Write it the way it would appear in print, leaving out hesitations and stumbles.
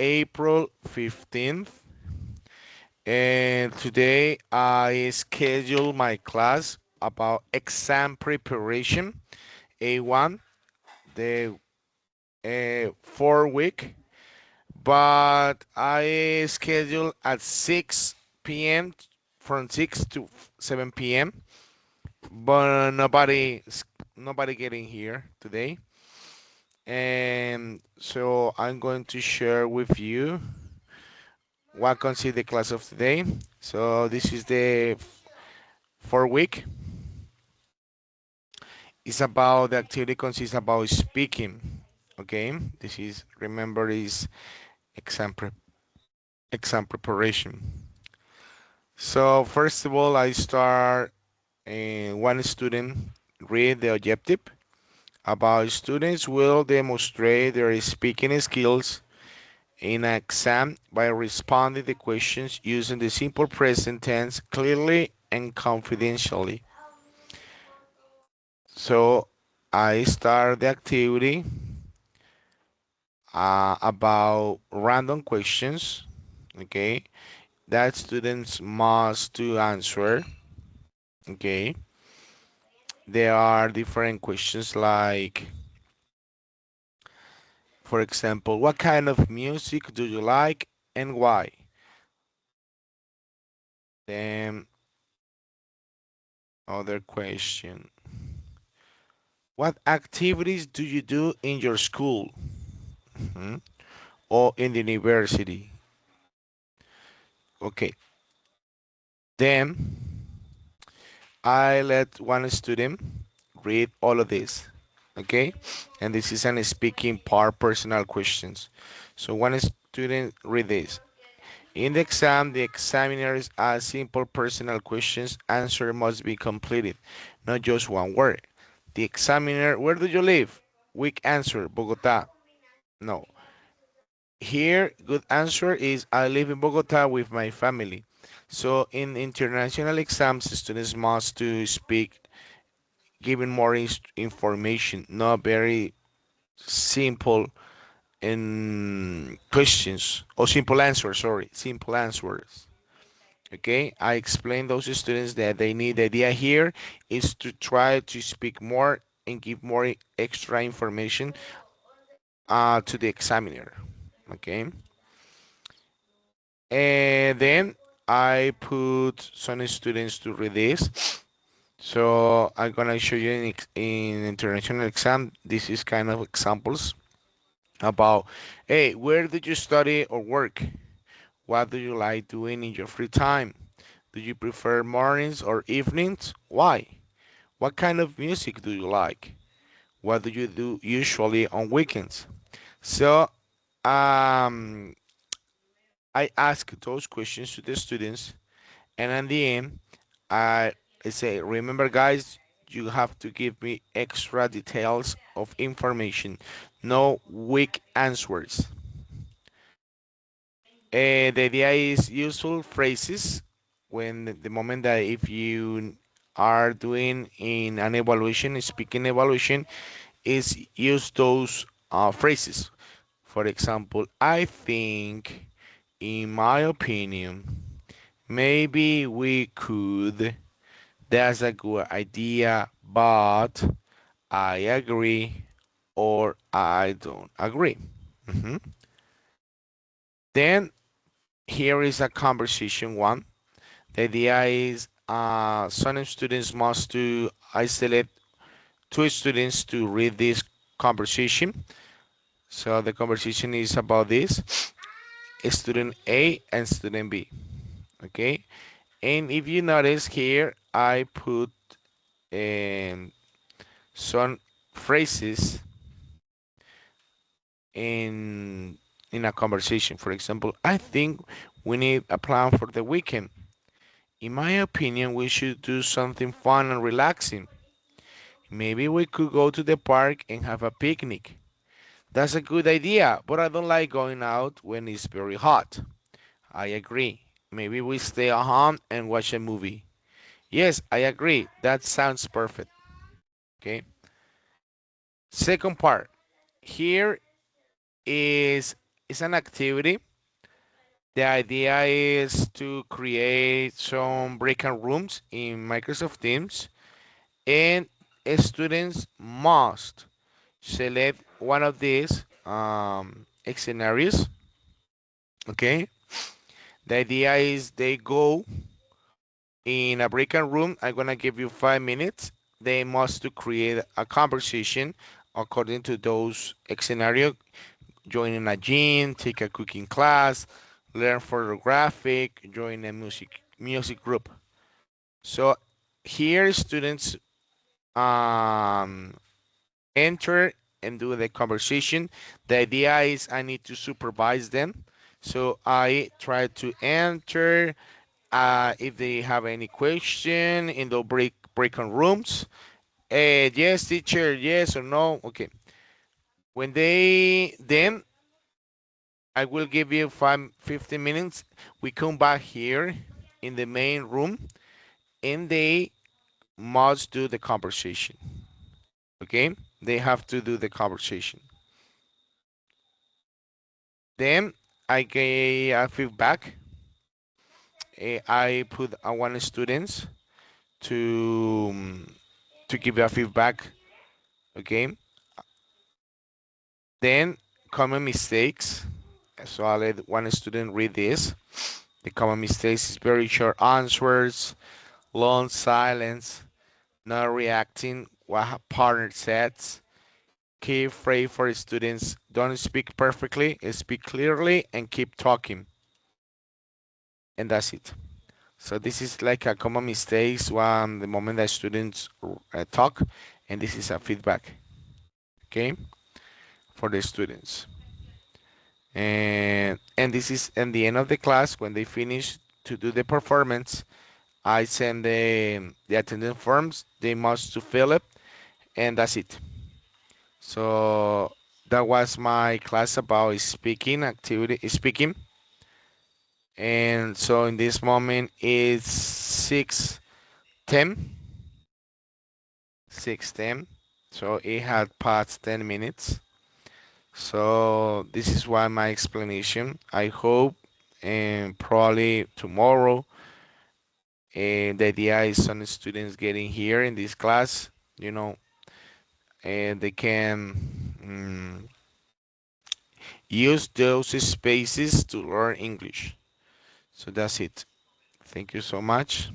April 15th, and today I schedule my class about exam preparation A1, the 4 week, but I schedule at 6 p.m. from 6 to 7 p.m. But nobody getting here today, and so I'm going to share with you what consists the class of today. So this is the 4 week. It's about the activity consists about speaking. Okay, this is remember is exam pre exam preparation. So first of all, I start one student read the objective. About students will demonstrate their speaking skills in an exam by responding to questions using the simple present tense clearly and confidentially. So I start the activity about random questions, okay, that students must to answer, okay. There are different questions like, for example, what kind of music do you like and why? Then other question, what activities do you do in your school? Mhm. Or in the university? Okay, then I let one student read all of this. Okay, and this is an speaking part personal questions. So one student read this. In the exam, the examiners ask simple personal questions. Answer must be completed, not just one word. The examiner, where do you live? Weak answer, Bogota. No. Here, good answer is I live in Bogota with my family. So in international exams, students must to speak giving more information, not very simple in questions or simple answers. Sorry, simple answers. Okay, I explained those students that they need the idea here is to try to speak more and give more extra information to the examiner. Okay, and then I put some students to read this. So I'm gonna show you in international exam. This is kind of examples about, hey, where did you study or work? What do you like doing in your free time? Do you prefer mornings or evenings? Why? What kind of music do you like? What do you do usually on weekends? So um, I ask those questions to the students, and at the end, I say, remember, guys, you have to give me extra details of information, no weak answers. The idea is useful phrases when the moment that if you are doing in an evaluation, speaking evaluation, is use those phrases. For example, I think, in my opinion, maybe we could. That's a good idea, but I agree or I don't agree. Mhm. Then here is a conversation one. The idea is some students must to isolate two students to read this conversation. So the conversation is about this student A and student B. Okay, and if you notice here, I put um, some phrases in in a conversation. For example, I think we need a plan for the weekend. In my opinion, we should do something fun and relaxing. Maybe we could go to the park and have a picnic. That's a good idea, but I don't like going out when it's very hot. I agree. Maybe we stay at home and watch a movie. Yes, I agree. That sounds perfect. Okay. Second part. Here is it's an activity. The idea is to create some breakout rooms in Microsoft Teams, and students must select one of these scenarios. Okay, the idea is they go in a breakout room. I'm gonna give you 5 minutes. They must to create a conversation according to those scenario. Join a gym, take a cooking class, learn photographic, join a music group. So here students um, enter and do the conversation. The idea is I need to supervise them. So I try to enter if they have any question in the break-on rooms. Yes, teacher, yes or no. Okay. When they then I will give you 15 minutes. We come back here in the main room and they must do the conversation. Okay? They have to do the conversation. Then I gave a feedback. I put one students to to give a feedback. Okay. Then common mistakes. So I let one student read this. The common mistakes is very short answers, long silence, not reacting what partner says. Key phrase for students: don't speak perfectly, speak clearly, and keep talking. And that's it. So this is like a common mistakes when the moment that students talk, and this is a feedback, okay, for the students. And this is at the end of the class when they finish to do the performance. I send the attendance forms. They must to fill it, and that's it. So that was my class about speaking activity, speaking. And so in this moment it's 6:10, 6:10. So it had passed 10 minutes. So this is why my explanation. I hope and probably tomorrow. And the idea is some students getting here in this class, you know, and they can use those spaces to learn English. So that's it. Thank you so much.